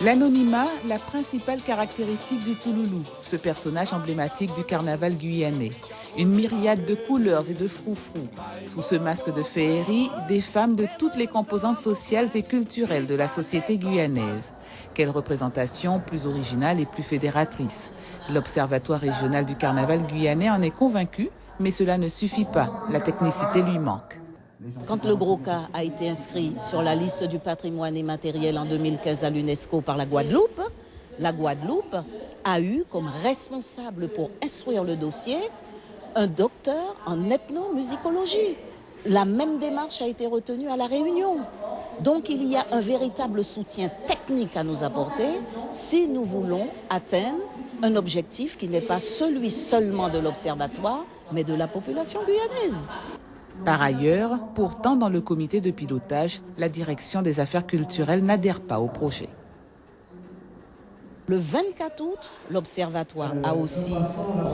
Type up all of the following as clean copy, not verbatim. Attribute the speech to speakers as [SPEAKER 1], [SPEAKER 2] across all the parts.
[SPEAKER 1] L'anonymat, la principale caractéristique du Touloulou, ce personnage emblématique du carnaval guyanais. Une myriade de couleurs et de froufrous. Sous ce masque de féerie, des femmes de toutes les composantes sociales et culturelles de la société guyanaise. Quelle représentation plus originale et plus fédératrice. L'Observatoire régional du carnaval guyanais en est convaincu, mais cela ne suffit pas, la technicité lui manque.
[SPEAKER 2] Quand le Gros Cas a été inscrit sur la liste du patrimoine immatériel en 2015 à l'UNESCO par la Guadeloupe a eu comme responsable pour instruire le dossier un docteur en ethnomusicologie. La même démarche a été retenue à La Réunion. Donc il y a un véritable soutien technique à nous apporter si nous voulons atteindre un objectif qui n'est pas celui seulement de l'Observatoire, mais de la population guyanaise.
[SPEAKER 1] Par ailleurs, pourtant dans le comité de pilotage, la direction des affaires culturelles n'adhère pas au projet.
[SPEAKER 2] Le 24 août, l'Observatoire a aussi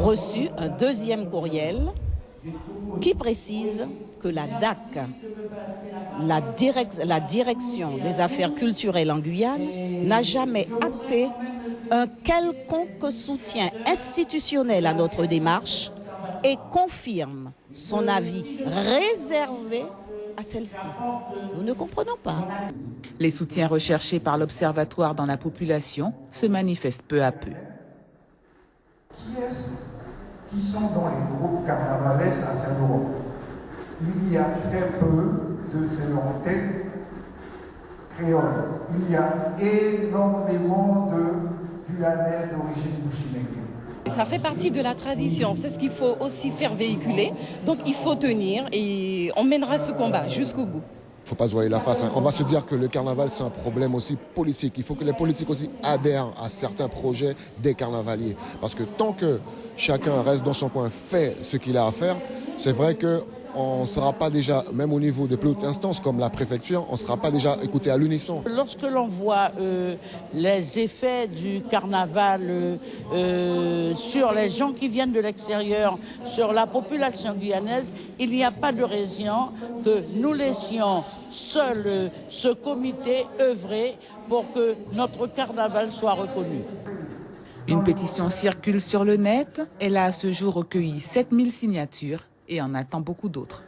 [SPEAKER 2] reçu un deuxième courriel qui précise que la DAC, la direction des affaires culturelles en Guyane, n'a jamais acté un quelconque soutien institutionnel à notre démarche et confirme son avis réservé à celle-ci. Nous ne comprenons pas.
[SPEAKER 1] Les soutiens recherchés par l'Observatoire dans la population se manifestent peu à peu.
[SPEAKER 3] Qui est-ce qui sont dans les groupes carnavalesques à Saint-Laurent? Il y a très peu de Saint-Laurentais créoles. Il y a énormément de Guyanais d'origine bouchinégue.
[SPEAKER 4] Ça fait partie de la tradition, c'est ce qu'il faut aussi faire véhiculer. Donc il faut tenir et on mènera ce combat jusqu'au bout.
[SPEAKER 5] Il ne faut pas se voiler la face. On va se dire que le carnaval, c'est un problème aussi politique. Il faut que les politiques aussi adhèrent à certains projets des carnavaliers. Parce que tant que chacun reste dans son coin, fait ce qu'il a à faire, c'est vrai qu'on ne sera pas déjà, même au niveau des plus hautes instances comme la préfecture, on ne sera pas déjà écouté à l'unisson.
[SPEAKER 6] Lorsque l'on voit les effets du carnaval sur les gens qui viennent de l'extérieur, sur la population guyanaise, il n'y a pas de raison que nous laissions seul ce comité œuvrer pour que notre carnaval soit reconnu.
[SPEAKER 1] Une pétition circule sur le net. Elle a à ce jour recueilli 7000 signatures et en attend beaucoup d'autres.